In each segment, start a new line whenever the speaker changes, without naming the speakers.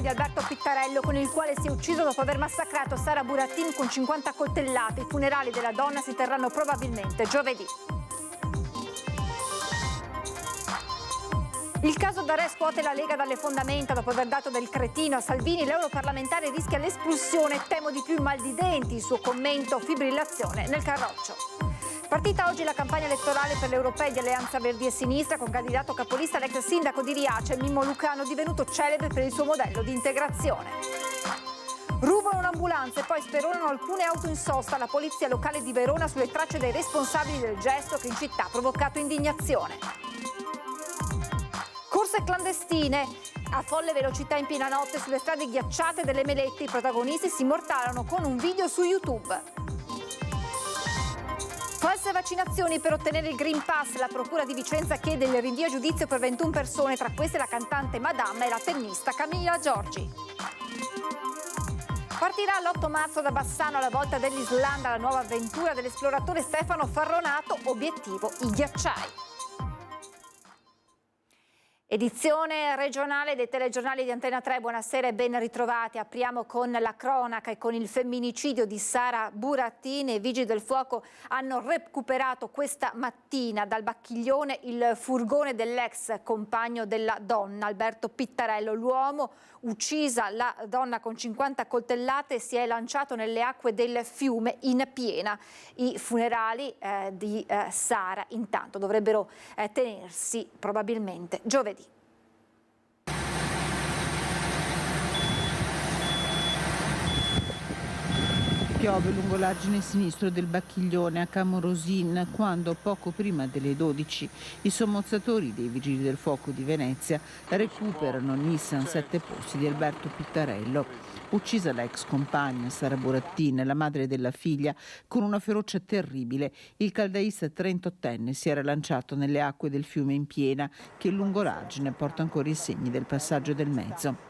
di Alberto Pittarello, con il quale si è ucciso dopo aver massacrato Sara Buratin con 50 coltellate. I funerali della donna si terranno probabilmente giovedì. Il caso Darè scuote la Lega dalle fondamenta dopo aver dato del cretino a Salvini. L'europarlamentare rischia l'espulsione, temo di più il mal di denti, il suo commento fibrillazione nel carroccio. Partita oggi la campagna elettorale per le europee di Alleanza Verdi e Sinistra, con candidato capolista l'ex sindaco di Riace, Mimmo Lucano, divenuto celebre per il suo modello di integrazione. Rubano un'ambulanza e poi speronano alcune auto in sosta. La polizia locale di Verona sulle tracce dei responsabili del gesto che in città ha provocato indignazione. Corse clandestine a folle velocità in piena notte sulle strade ghiacciate delle Melette. I protagonisti si immortalano con un video su YouTube. False vaccinazioni per ottenere il Green Pass. La procura di Vicenza chiede il rinvio a giudizio per 21 persone, tra queste la cantante Madame e la tennista Camilla Giorgi. Partirà l'8 marzo da Bassano alla volta dell'Islanda la nuova avventura dell'esploratore Stefano Farronato, obiettivo i ghiacciai. Edizione regionale dei telegiornali di Antena 3, buonasera e ben ritrovati. Apriamo con la cronaca e con il femminicidio di Sara Buratin. I vigili del fuoco hanno recuperato questa mattina dal Bacchiglione il furgone dell'ex compagno della donna, Alberto Pittarello. L'uomo, uccisa la donna con 50 coltellate, si è lanciato nelle acque del fiume in piena. I funerali di Sara intanto dovrebbero tenersi probabilmente giovedì.
Piove lungo l'argine sinistro del Bacchiglione a Camorosin quando, poco prima delle 12, i sommozzatori dei Vigili del Fuoco di Venezia recuperano Nissan 7 posti di Alberto Pittarello. Uccisa l'ex compagna Sara Buratin, la madre della figlia, con una ferocia terribile, il caldaista 38enne si era lanciato nelle acque del fiume in piena che lungo l'argine porta ancora i segni del passaggio del mezzo.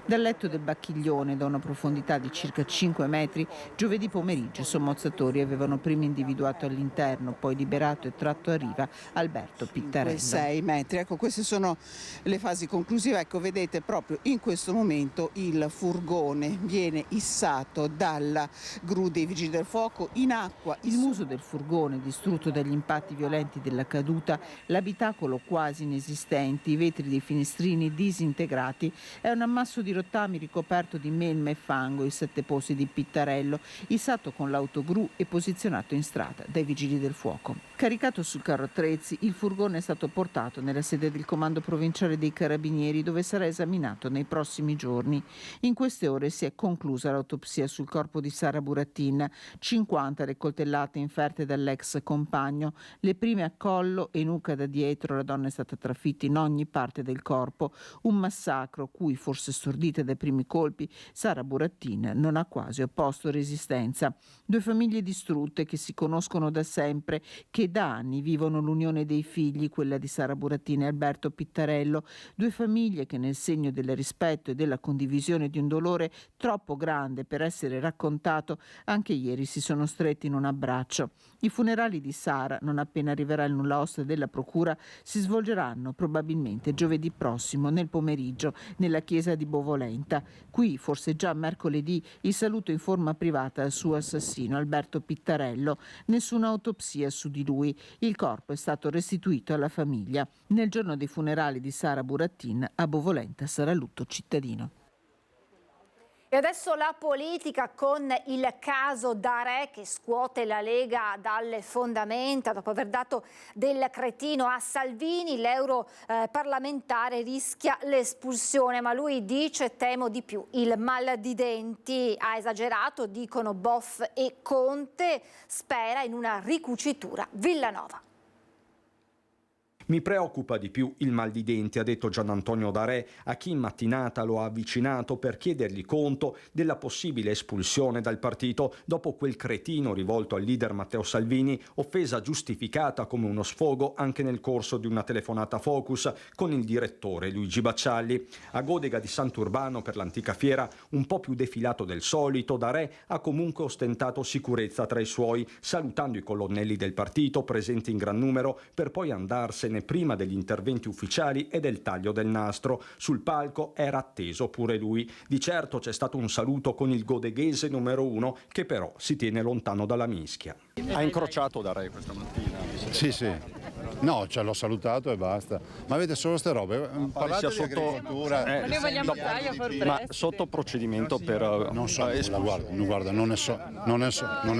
Dal letto del Bacchiglione, da una profondità di circa 5 metri, giovedì pomeriggio i sommozzatori avevano prima individuato all'interno, poi liberato e tratto a riva Alberto Pittarello.
6 metri, ecco, queste sono le fasi conclusive. Ecco, vedete proprio in questo momento il furgone viene issato dalla gru dei Vigili del Fuoco in acqua.
Il muso del furgone distrutto dagli impatti violenti della caduta, l'abitacolo quasi inesistente, i vetri dei finestrini disintegrati, è un ammasso di rottami ricoperto di melma e fango, i 7 posti di Pittarello, issato con l'autogru e posizionato in strada dai Vigili del Fuoco. Caricato sul carro attrezzi, il furgone è stato portato nella sede del Comando Provinciale dei Carabinieri, dove sarà esaminato nei prossimi giorni. In queste ore si è conclusa l'autopsia sul corpo di Sara Buratin, 50 le coltellate inferte dall'ex compagno, le prime a collo e nuca da dietro. La donna è stata trafitta in ogni parte del corpo, un massacro cui, forse stordita dai primi colpi, Sara Buratin non ha quasi opposto resistenza. 2 famiglie distrutte che si conoscono da sempre, che da anni vivono l'unione dei figli, quella di Sara Buratin e Alberto Pittarello. 2 famiglie che, nel segno del rispetto e della condivisione di un dolore troppo grande per essere raccontato, anche ieri si sono stretti in un abbraccio. I funerali di Sara, non appena arriverà il nulla osta della procura, si svolgeranno probabilmente giovedì prossimo nel pomeriggio nella chiesa di Bovolenta. Qui, forse già mercoledì, il saluto in forma privata al suo assassino Alberto Pittarello. Nessuna autopsia su di lui. Il corpo è stato restituito alla famiglia. Nel giorno dei funerali di Sara Buratin a Bovolenta sarà lutto cittadino.
E adesso la politica con il caso Darè che scuote la Lega dalle fondamenta. Dopo aver dato del cretino a Salvini, l'europarlamentare rischia l'espulsione, ma lui dice temo di più il mal di denti. Ha esagerato, dicono Boff e Conte, spera in una ricucitura Villanova.
Mi preoccupa di più il mal di denti, ha detto Gianantonio Darè a chi in mattinata lo ha avvicinato per chiedergli conto della possibile espulsione dal partito dopo quel cretino rivolto al leader Matteo Salvini, offesa giustificata come uno sfogo anche nel corso di una telefonata Focus con il direttore Luigi Baccialli. A Godega di Sant'Urbano, per l'antica fiera, un po' più defilato del solito, Darè ha comunque ostentato sicurezza tra i suoi, salutando i colonnelli del partito presenti in gran numero per poi andarsene avviene prima degli interventi ufficiali e del taglio del nastro. Sul palco era atteso pure lui. Di certo c'è stato un saluto con il godeghese numero 1, che però si tiene lontano dalla mischia.
Ha incrociato da Re questa mattina?
Sì. No, l'ho salutato e basta. Ma avete solo ste robe? Parlate di agricoltura.
Ma sotto procedimento per...
Non so, non ne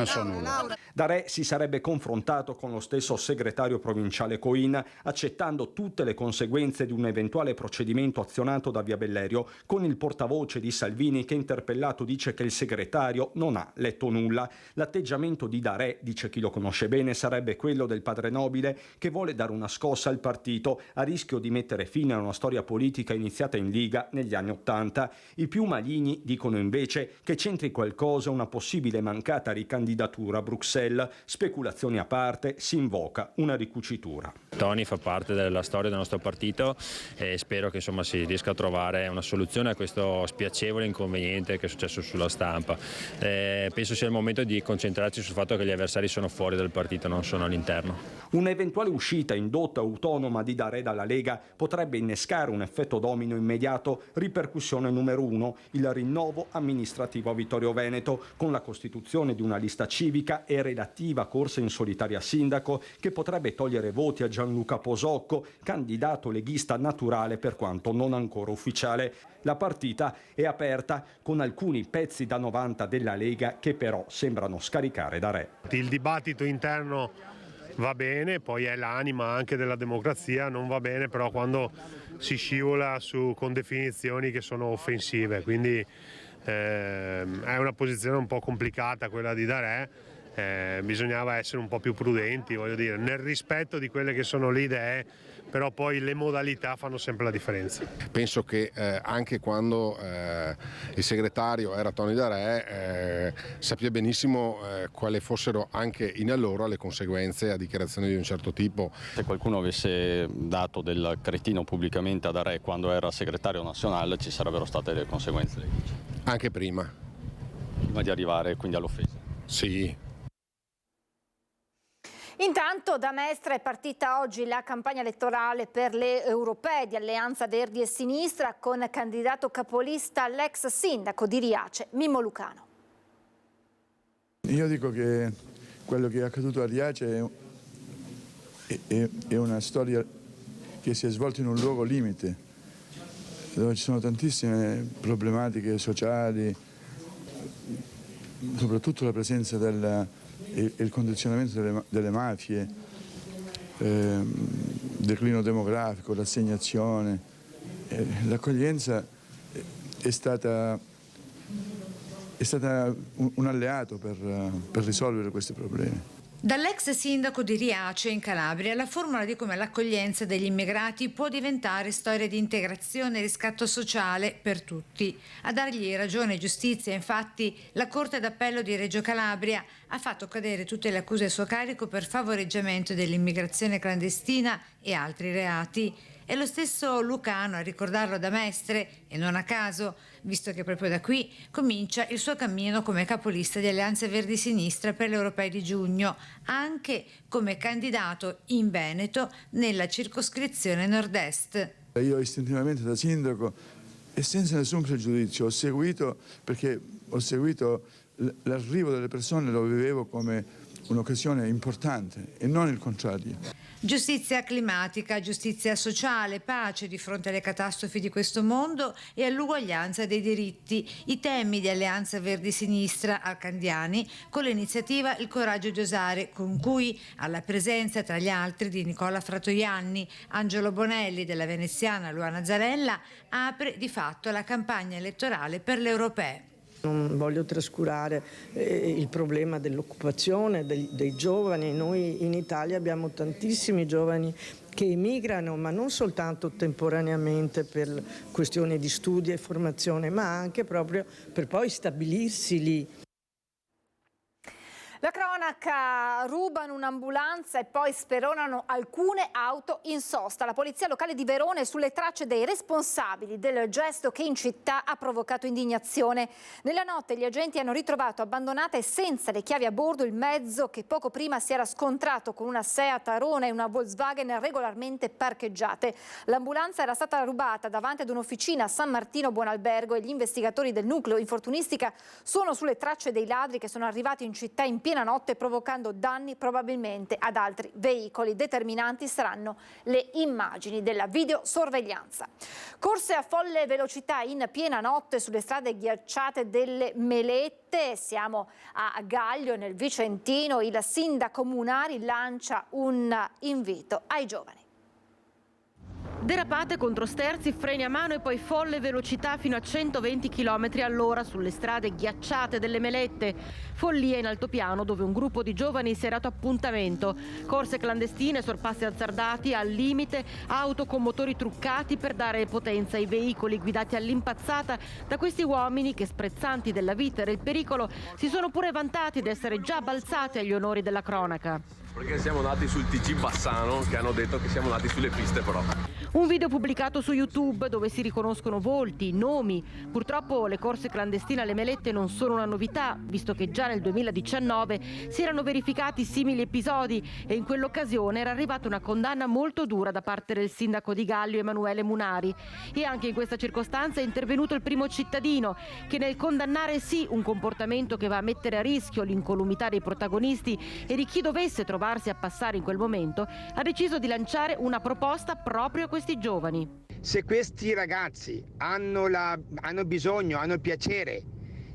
so nulla.
Da Re si sarebbe confrontato con lo stesso segretario provinciale Coin, accettando tutte le conseguenze di un eventuale procedimento azionato da Via Bellerio, con il portavoce di Salvini che interpellato dice che il segretario non ha letto nulla. L'atteggiamento di Da Re, dice chi lo conosce bene, sarebbe quello del padre nobile che vuole dare una scossa al partito a rischio di mettere fine a una storia politica iniziata in Liga negli anni '80. I più maligni dicono invece che c'entri qualcosa una possibile mancata ricandidatura a Bruxelles. Speculazioni a parte, si invoca una ricucitura.
Tony fa parte della storia del nostro partito e spero che si riesca a trovare una soluzione a questo spiacevole inconveniente che è successo sulla stampa. Penso sia il momento di concentrarci sul fatto che gli avversari sono fuori dal partito, non sono all'interno.
Un'eventuale uscita indotta autonoma di Da Re dalla Lega potrebbe innescare un effetto domino immediato. Ripercussione numero 1, il rinnovo amministrativo a Vittorio Veneto, con la costituzione di una lista civica e relativa corsa in solitaria sindaco che potrebbe togliere voti a Gianluca Posocco, candidato leghista naturale per quanto non ancora ufficiale. La partita è aperta con alcuni pezzi da 90 della Lega che però sembrano scaricare Da Re.
Il dibattito interno va bene, poi è l'anima anche della democrazia, non va bene però quando si scivola con definizioni che sono offensive, quindi è una posizione un po' complicata quella di Da Re. Bisognava essere un po' più prudenti, voglio dire, nel rispetto di quelle che sono le idee, però poi le modalità fanno sempre la differenza.
Penso che anche quando il segretario era Tony Da Re sappia benissimo quali fossero anche in allora le conseguenze a dichiarazioni di un certo tipo.
Se qualcuno avesse dato del cretino pubblicamente a Da Re quando era segretario nazionale ci sarebbero state le conseguenze.
Anche prima.
Prima di arrivare quindi all'offesa.
Sì.
Intanto da Mestre è partita oggi la campagna elettorale per le europee di Alleanza Verdi e Sinistra con candidato capolista l'ex sindaco di Riace, Mimmo Lucano.
Io dico che quello che è accaduto a Riace è una storia che si è svolta in un luogo limite, dove ci sono tantissime problematiche sociali, soprattutto la presenza il condizionamento delle mafie, declino demografico, l'assegnazione. L'accoglienza è stata un alleato per risolvere questi problemi.
Dall'ex sindaco di Riace in Calabria la formula di come l'accoglienza degli immigrati può diventare storia di integrazione e riscatto sociale per tutti. A dargli ragione e giustizia, infatti, la Corte d'Appello di Reggio Calabria ha fatto cadere tutte le accuse a suo carico per favoreggiamento dell'immigrazione clandestina e altri reati. È lo stesso Lucano a ricordarlo da Mestre, e non a caso, visto che proprio da qui comincia il suo cammino come capolista di Alleanza Verdi Sinistra per le europee di giugno, anche come candidato in Veneto nella circoscrizione nord-est.
Io istintivamente da sindaco e senza nessun pregiudizio ho seguito l'arrivo delle persone, lo vivevo come un'occasione importante e non il contrario.
Giustizia climatica, giustizia sociale, pace di fronte alle catastrofi di questo mondo e all'uguaglianza dei diritti, i temi di Alleanza Verdi Sinistra Arcandiani con l'iniziativa Il coraggio di osare, con cui alla presenza tra gli altri di Nicola Fratoianni, Angelo Bonelli della veneziana Luana Zarella apre di fatto la campagna elettorale per le europee.
Non voglio trascurare il problema dell'occupazione dei giovani. Noi in Italia abbiamo tantissimi giovani che emigrano, ma non soltanto temporaneamente per questioni di studio e formazione, ma anche proprio per poi stabilirsi lì.
La cronaca: rubano un'ambulanza e poi speronano alcune auto in sosta. La polizia locale di Verona è sulle tracce dei responsabili del gesto che in città ha provocato indignazione. Nella notte gli agenti hanno ritrovato abbandonata e senza le chiavi a bordo il mezzo che poco prima si era scontrato con una Seat Arona e una Volkswagen regolarmente parcheggiate. L'ambulanza era stata rubata davanti ad un'officina a San Martino Buonalbergo e gli investigatori del nucleo infortunistica sono sulle tracce dei ladri che sono arrivati in città in piena notte provocando danni probabilmente ad altri veicoli. Determinanti saranno le immagini della videosorveglianza. Corse a folle velocità in piena notte sulle strade ghiacciate delle Melette. Siamo a Gaglio nel Vicentino. Il sindaco Munari lancia un invito ai giovani.
Derapate contro sterzi, freni a mano e poi folle velocità fino a 120 km all'ora sulle strade ghiacciate delle Melette. Follia in altopiano dove un gruppo di giovani si è dato appuntamento. Corse clandestine, sorpassi azzardati, al limite, auto con motori truccati per dare potenza ai veicoli guidati all'impazzata da questi uomini che, sprezzanti della vita e del pericolo, si sono pure vantati di essere già balzati agli onori della cronaca.
Perché siamo nati sul TG Bassano, che hanno detto che siamo nati sulle piste però.
Un video pubblicato su YouTube dove si riconoscono volti, nomi. Purtroppo le corse clandestine alle Melette non sono una novità, visto che già nel 2019 si erano verificati simili episodi e in quell'occasione era arrivata una condanna molto dura da parte del sindaco di Gaglio Emanuele Munari. E anche in questa circostanza è intervenuto il primo cittadino che, nel condannare sì un comportamento che va a mettere a rischio l'incolumità dei protagonisti e di chi dovesse trovarsi a passare in quel momento, ha deciso di lanciare una proposta proprio a questi giovani.
Se questi ragazzi hanno bisogno, hanno il piacere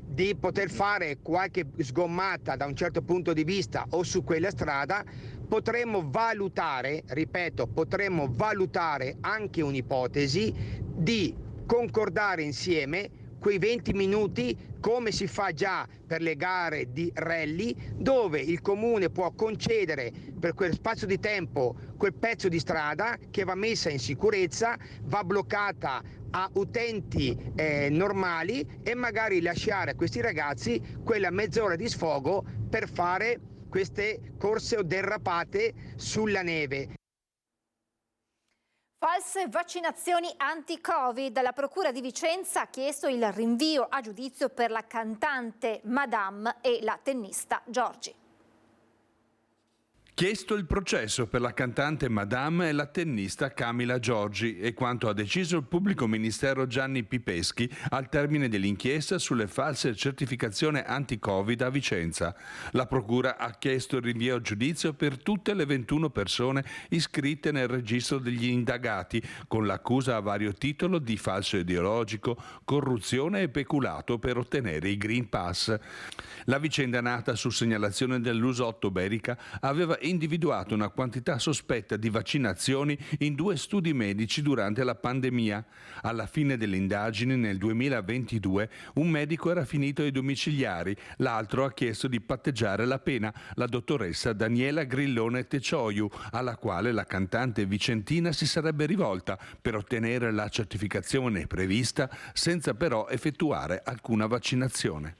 di poter fare qualche sgommata da un certo punto di vista o su quella strada, potremmo valutare, ripeto, potremmo valutare anche un'ipotesi di concordare insieme quei 20 minuti come si fa già per le gare di rally, dove il comune può concedere per quel spazio di tempo quel pezzo di strada che va messa in sicurezza, va bloccata a utenti normali e magari lasciare a questi ragazzi quella mezz'ora di sfogo per fare queste corse o derrapate sulla neve.
False vaccinazioni anti-Covid. La Procura di Vicenza ha chiesto il rinvio a giudizio per la cantante Madame e la tennista Giorgi.
Chiesto il processo per la cantante Madame e la tennista Camila Giorgi e quanto ha deciso il pubblico ministero Gianni Pipeschi al termine dell'inchiesta sulle false certificazioni anti-Covid a Vicenza. La procura ha chiesto il rinvio a giudizio per tutte le 21 persone iscritte nel registro degli indagati con l'accusa a vario titolo di falso ideologico, corruzione e peculato per ottenere i Green Pass. La vicenda, nata su segnalazione dell'Usotto Berica, aveva individuato una quantità sospetta di vaccinazioni in 2 studi medici durante la pandemia. Alla fine delle indagini, nel 2022, un medico era finito ai domiciliari, l'altro ha chiesto di patteggiare la pena, la dottoressa Daniela Grillone Tecioiu, alla quale la cantante vicentina si sarebbe rivolta per ottenere la certificazione prevista senza però effettuare alcuna vaccinazione.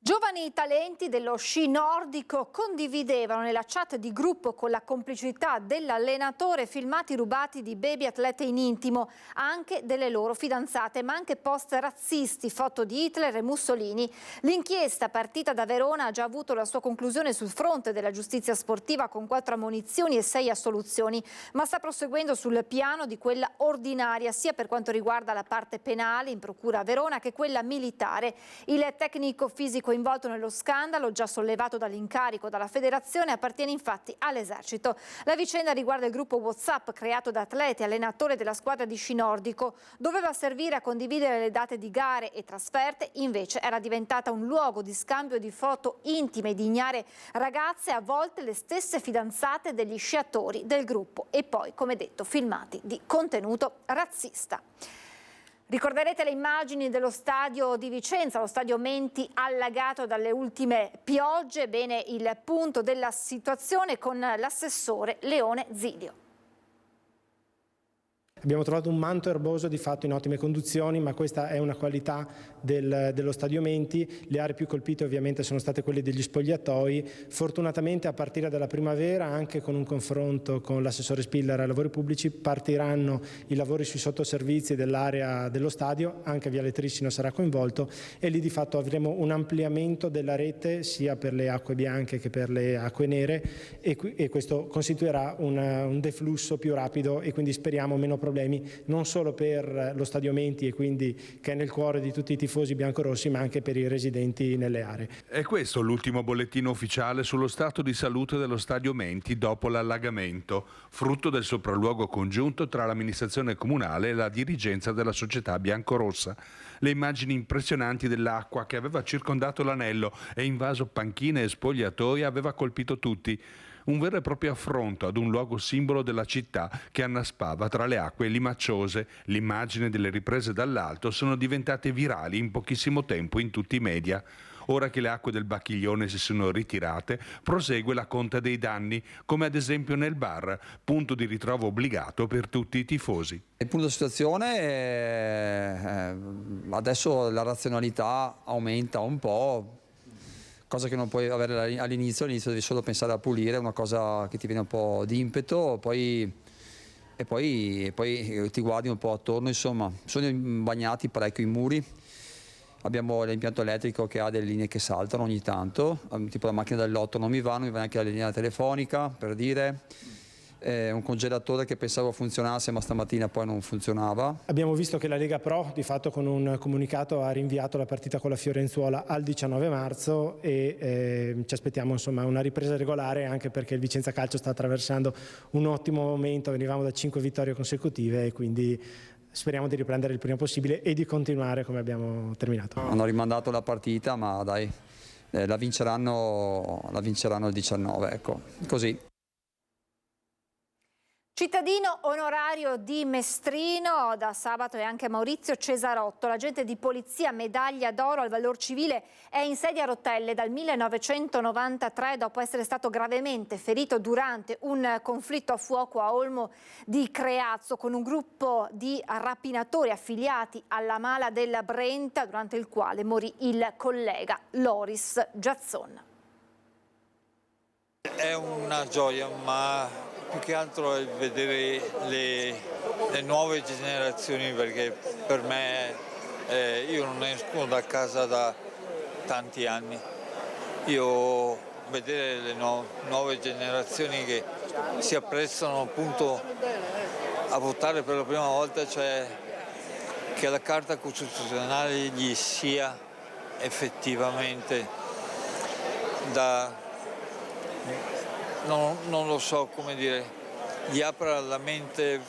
Giovani talenti dello sci nordico condividevano nella chat di gruppo con la complicità dell'allenatore filmati rubati di baby atlete in intimo, anche delle loro fidanzate, ma anche post razzisti, foto di Hitler e Mussolini. L'inchiesta, partita da Verona, ha già avuto la sua conclusione sul fronte della giustizia sportiva con 4 ammonizioni e 6 assoluzioni, ma sta proseguendo sul piano di quella ordinaria, sia per quanto riguarda la parte penale in procura a Verona che quella militare. Il tecnico fisico coinvolto nello scandalo, già sollevato dall'incarico dalla federazione, appartiene infatti all'esercito. La vicenda riguarda il gruppo WhatsApp creato da atleti e allenatore della squadra di sci nordico. Doveva servire a condividere le date di gare e trasferte, invece era diventata un luogo di scambio di foto intime di ignare ragazze, a volte le stesse fidanzate degli sciatori del gruppo, e poi, come detto, filmati di contenuto razzista. Ricorderete le immagini dello stadio di Vicenza, lo stadio Menti allagato dalle ultime piogge. Bene, il punto della situazione con l'assessore Leone Zilio.
Abbiamo trovato un manto erboso di fatto in ottime condizioni, ma questa è una qualità dello stadio Menti. Le aree più colpite ovviamente sono state quelle degli spogliatoi. Fortunatamente a partire dalla primavera, anche con un confronto con l'assessore Spiller ai lavori pubblici, partiranno i lavori sui sottoservizi dell'area dello stadio, anche Viale Trissino sarà coinvolto e lì di fatto avremo un ampliamento della rete sia per le acque bianche che per le acque nere e questo costituirà un deflusso più rapido e quindi speriamo meno problemi non solo per lo stadio Menti e quindi che è nel cuore di tutti i tifosi biancorossi, ma anche per i residenti nelle aree.
È questo l'ultimo bollettino ufficiale sullo stato di salute dello stadio Menti dopo l'allagamento, frutto del sopralluogo congiunto tra l'amministrazione comunale e la dirigenza della società biancorossa. Le immagini impressionanti dell'acqua che aveva circondato l'anello e invaso panchine e spogliatoi aveva colpito tutti. Un vero e proprio affronto ad un luogo simbolo della città che annaspava tra le acque limacciose. L'immagine delle riprese dall'alto sono diventate virali in pochissimo tempo in tutti i media. Ora che le acque del Bacchiglione si sono ritirate, prosegue la conta dei danni, come ad esempio nel bar, punto di ritrovo obbligato per tutti i tifosi.
Il punto della situazione è adesso la razionalità aumenta un po', cosa che non puoi avere all'inizio devi solo pensare a pulire, è una cosa che ti viene un po' di impeto, poi ti guardi un po' attorno, insomma, sono bagnati parecchio i muri, abbiamo l'impianto elettrico che ha delle linee che saltano ogni tanto, tipo la macchina del lotto non mi va neanche la linea telefonica, per dire. Un congelatore che pensavo funzionasse ma stamattina poi non funzionava.
Abbiamo visto che la Lega Pro di fatto con un comunicato ha rinviato la partita con la Fiorenzuola al 19 marzo e ci aspettiamo insomma una ripresa regolare, anche perché il Vicenza Calcio sta attraversando un ottimo momento, venivamo da 5 vittorie consecutive e quindi speriamo di riprendere il prima possibile e di continuare come abbiamo terminato.
Hanno rimandato la partita ma dai, la vinceranno il 19, ecco, così.
Cittadino onorario di Mestrino, da sabato è anche Maurizio Cesarotto, l'agente di polizia medaglia d'oro al valor civile, è in sedia a rotelle dal 1993 dopo essere stato gravemente ferito durante un conflitto a fuoco a Olmo di Creazzo con un gruppo di rapinatori affiliati alla Mala della Brenta, durante il quale morì il collega Loris Giazzon.
È una gioia, ma più che altro è vedere le nuove generazioni, perché per me io non esco da casa da tanti anni. Io vedere le nuove generazioni che si apprestano appunto a votare per la prima volta, cioè che la Carta Costituzionale gli sia effettivamente da... Non lo so come dire, gli apra la mente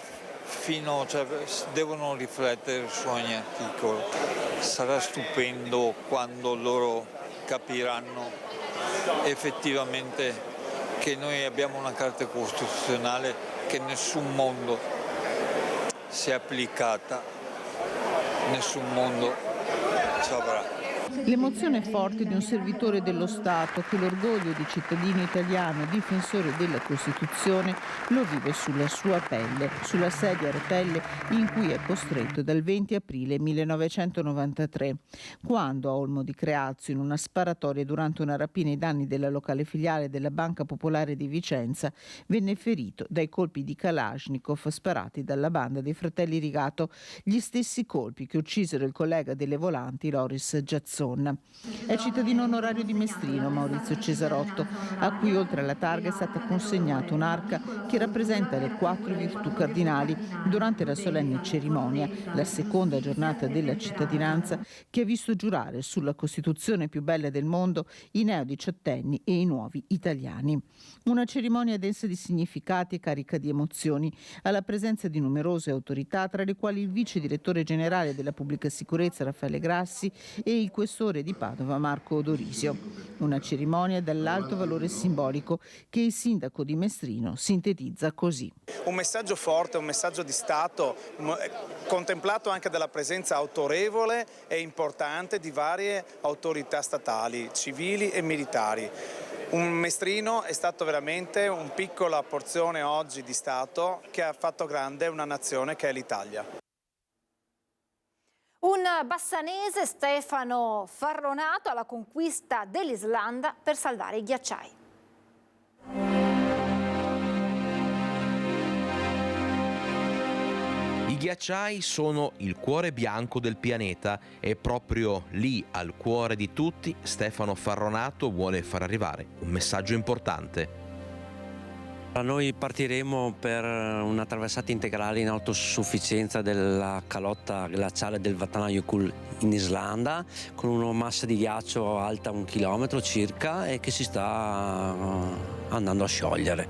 cioè devono riflettere su ogni articolo. Sarà stupendo quando loro capiranno effettivamente che noi abbiamo una Carta Costituzionale che nessun mondo si è applicata, nessun mondo ci avrà.
L'emozione forte di un servitore dello Stato che l'orgoglio di cittadino italiano, difensore della Costituzione, lo vive sulla sua pelle, sulla sedia a rotelle in cui è costretto dal 20 aprile 1993, quando a Olmo di Creazzo, in una sparatoria durante una rapina ai danni della locale filiale della Banca Popolare di Vicenza, venne ferito dai colpi di Kalashnikov sparati dalla banda dei fratelli Rigato, gli stessi colpi che uccisero il collega delle volanti Loris Giazzon. È cittadino onorario di Mestrino Maurizio Cesarotto, a cui oltre alla targa è stata consegnata un'arca che rappresenta le 4 virtù cardinali durante la solenne cerimonia, la seconda giornata della cittadinanza, che ha visto giurare sulla Costituzione più bella del mondo i neo-diciottenni e i nuovi italiani. Una cerimonia densa di significati e carica di emozioni, alla presenza di numerose autorità, tra le quali il vice direttore generale della pubblica sicurezza Raffaele Grassi e il questore di Padova Marco Odorisio. Una cerimonia dall'alto valore simbolico che il sindaco di Mestrino sintetizza così.
Un messaggio forte, un messaggio di Stato, contemplato anche dalla presenza autorevole e importante di varie autorità statali, civili e militari. Un mestrino è stato veramente una piccola porzione oggi di Stato che ha fatto grande una nazione che è l'Italia.
Un bassanese, Stefano Farronato, alla conquista dell'Islanda per salvare i ghiacciai.
I ghiacciai sono il cuore bianco del pianeta e proprio lì, al cuore di tutti, Stefano Farronato vuole far arrivare un messaggio importante.
Noi partiremo per una traversata integrale in autosufficienza della calotta glaciale del Vatnajökull in Islanda, con una massa di ghiaccio alta 1 chilometro circa e che si sta andando a sciogliere.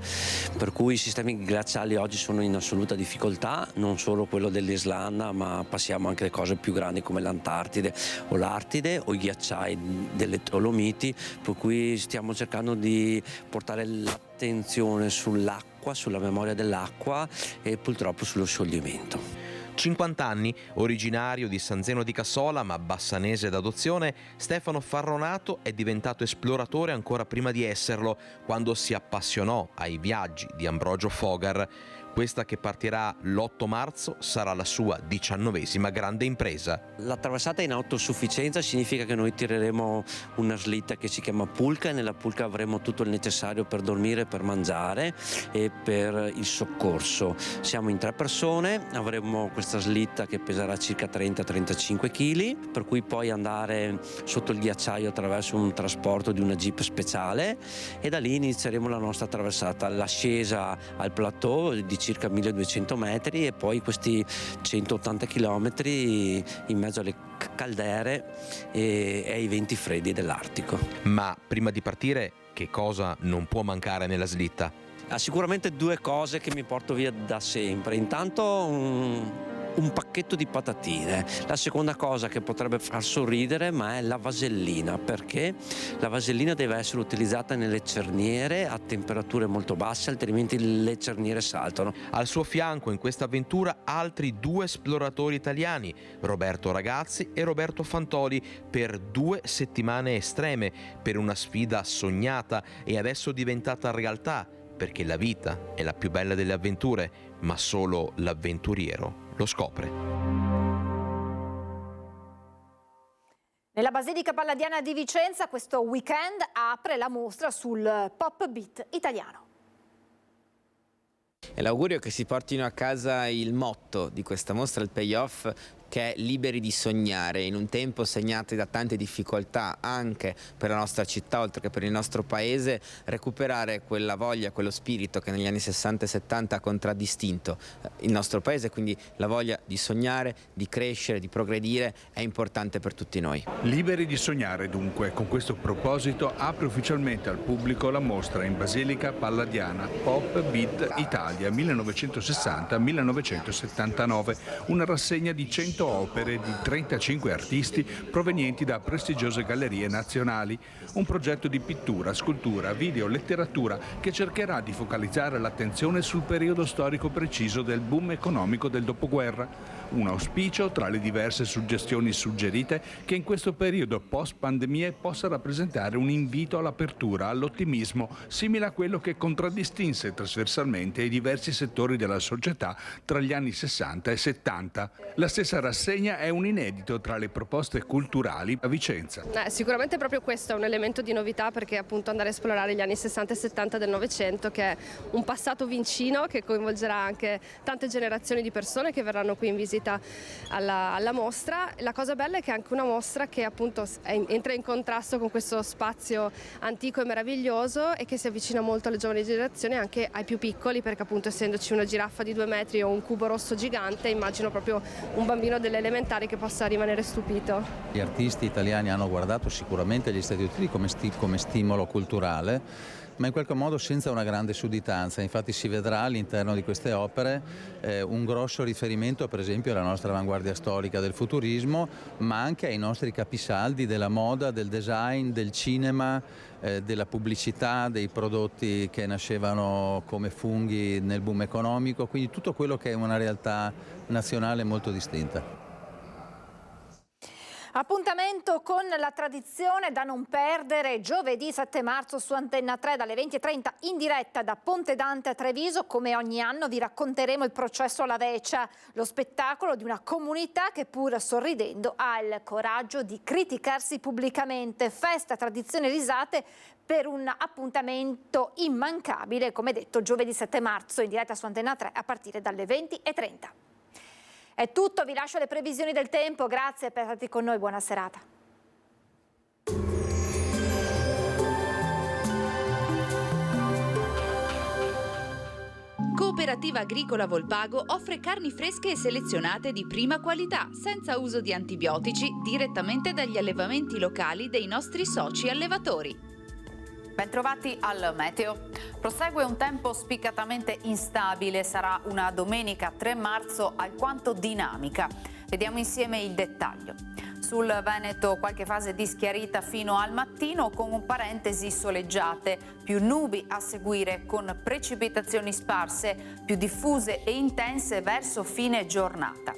Per cui i sistemi glaciali oggi sono in assoluta difficoltà, non solo quello dell'Islanda, ma passiamo anche alle cose più grandi come l'Antartide o l'Artide o i ghiacciai delle Dolomiti, per cui stiamo cercando di portare l'attenzione sull'acqua, sulla memoria dell'acqua e purtroppo sullo scioglimento.
50 anni, originario di San Zeno di Cassola ma bassanese d'adozione, Stefano Farronato è diventato esploratore ancora prima di esserlo, quando si appassionò ai viaggi di Ambrogio Fogar. Questa, che partirà l'8 marzo, sarà la sua 19ª grande impresa.
La traversata in autosufficienza significa che noi tireremo una slitta che si chiama pulca e nella pulca avremo tutto il necessario per dormire, per mangiare e per il soccorso. Siamo in 3 persone, avremo questa slitta che peserà circa 30-35 kg, per cui poi andare sotto il ghiacciaio attraverso un trasporto di una jeep speciale e da lì inizieremo la nostra traversata, l'ascesa al plateau di circa 1200 metri e poi questi 180 chilometri in mezzo alle caldere e ai venti freddi dell'Artico.
Ma prima di partire, che cosa non può mancare nella slitta?
Sicuramente 2 cose che mi porto via da sempre. Intanto un pacchetto di patatine. La seconda cosa che potrebbe far sorridere ma è la vasellina, perché la vasellina deve essere utilizzata nelle cerniere a temperature molto basse, altrimenti le cerniere saltano.
Al suo fianco in questa avventura altri 2 esploratori italiani, Roberto Ragazzi e Roberto Fantoli, per 2 settimane estreme, per una sfida sognata e adesso diventata realtà, perché la vita è la più bella delle avventure, ma solo l'avventuriero lo scopre.
Nella Basilica Palladiana di Vicenza questo weekend apre la mostra sul pop beat italiano.
E l'augurio è che si portino a casa il motto di questa mostra, il payoff, che è liberi di sognare in un tempo segnato da tante difficoltà anche per la nostra città oltre che per il nostro paese. Recuperare quella voglia, quello spirito che negli anni 60 e 70 ha contraddistinto il nostro paese, quindi la voglia di sognare, di crescere, di progredire è importante per tutti noi.
Liberi di sognare dunque, con questo proposito apre ufficialmente al pubblico la mostra in Basilica Palladiana Pop Beat Italia 1960-1979, una rassegna di 100 opere di 35 artisti provenienti da prestigiose gallerie nazionali, un progetto di pittura, scultura, video, letteratura che cercherà di focalizzare l'attenzione sul periodo storico preciso del boom economico del dopoguerra. Un auspicio tra le diverse suggestioni suggerite che in questo periodo post-pandemie possa rappresentare un invito all'apertura, all'ottimismo, simile a quello che contraddistinse trasversalmente i diversi settori della società tra gli anni 60 e 70. La stessa rassegna è un inedito tra le proposte culturali a Vicenza.
Sicuramente proprio questo è un elemento di novità, perché appunto andare a esplorare gli anni 60 e 70 del Novecento, che è un passato vicino che coinvolgerà anche tante generazioni di persone che verranno qui in visita alla mostra. La cosa bella è che è anche una mostra che appunto entra in contrasto con questo spazio antico e meraviglioso e che si avvicina molto alle giovani generazioni e anche ai più piccoli, perché appunto essendoci una giraffa di 2 metri o un cubo rosso gigante, immagino proprio un bambino delle elementari che possa rimanere stupito.
Gli artisti italiani hanno guardato sicuramente agli Stati Uniti come stimolo culturale, ma in qualche modo senza una grande sudditanza. Infatti si vedrà all'interno di queste opere un grosso riferimento per esempio alla nostra avanguardia storica del futurismo, ma anche ai nostri capisaldi della moda, del design, del cinema, della pubblicità, dei prodotti che nascevano come funghi nel boom economico, quindi tutto quello che è una realtà nazionale molto distinta.
Appuntamento con la tradizione da non perdere giovedì 7 marzo su Antenna 3 dalle 20:30 in diretta da Ponte Dante a Treviso. Come ogni anno vi racconteremo il processo alla Vecia, lo spettacolo di una comunità che pur sorridendo ha il coraggio di criticarsi pubblicamente. Festa, tradizione, risate per un appuntamento immancabile, come detto giovedì 7 marzo in diretta su Antenna 3 a partire dalle 20:30. È tutto, vi lascio le previsioni del tempo, grazie per essere stati con noi, buona serata.
Cooperativa Agricola Volpago offre carni fresche e selezionate di prima qualità, senza uso di antibiotici, direttamente dagli allevamenti locali dei nostri soci allevatori.
Bentrovati al meteo. Prosegue un tempo spiccatamente instabile, sarà una domenica 3 marzo alquanto dinamica. Vediamo insieme il dettaglio. Sul Veneto qualche fase di schiarita fino al mattino con parentesi soleggiate, più nubi a seguire con precipitazioni sparse, più diffuse e intense verso fine giornata.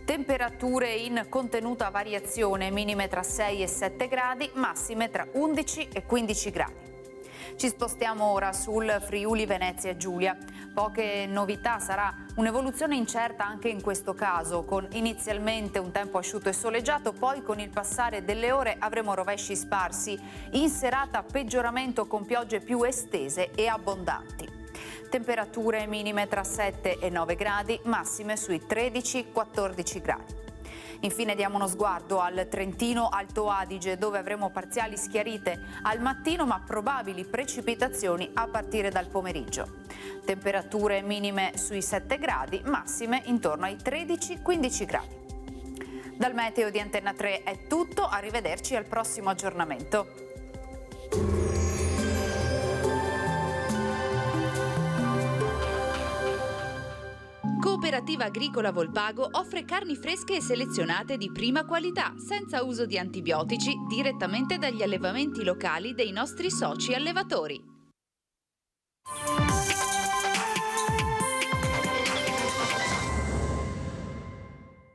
Temperature in contenuta variazione, minime tra 6 e 7 gradi, massime tra 11 e 15 gradi. Ci spostiamo ora sul Friuli Venezia Giulia. Poche novità, sarà un'evoluzione incerta anche in questo caso, con inizialmente un tempo asciutto e soleggiato, poi con il passare delle ore avremo rovesci sparsi, in serata peggioramento con piogge più estese e abbondanti. Temperature minime tra 7 e 9 gradi, massime sui 13-14 gradi. Infine diamo uno sguardo al Trentino Alto Adige, dove avremo parziali schiarite al mattino ma probabili precipitazioni a partire dal pomeriggio. Temperature minime sui 7 gradi, massime intorno ai 13-15 gradi. Dal meteo di Antenna 3 è tutto, arrivederci al prossimo aggiornamento.
Cooperativa Agricola Volpago offre carni fresche e selezionate di prima qualità, senza uso di antibiotici, direttamente dagli allevamenti locali dei nostri soci allevatori.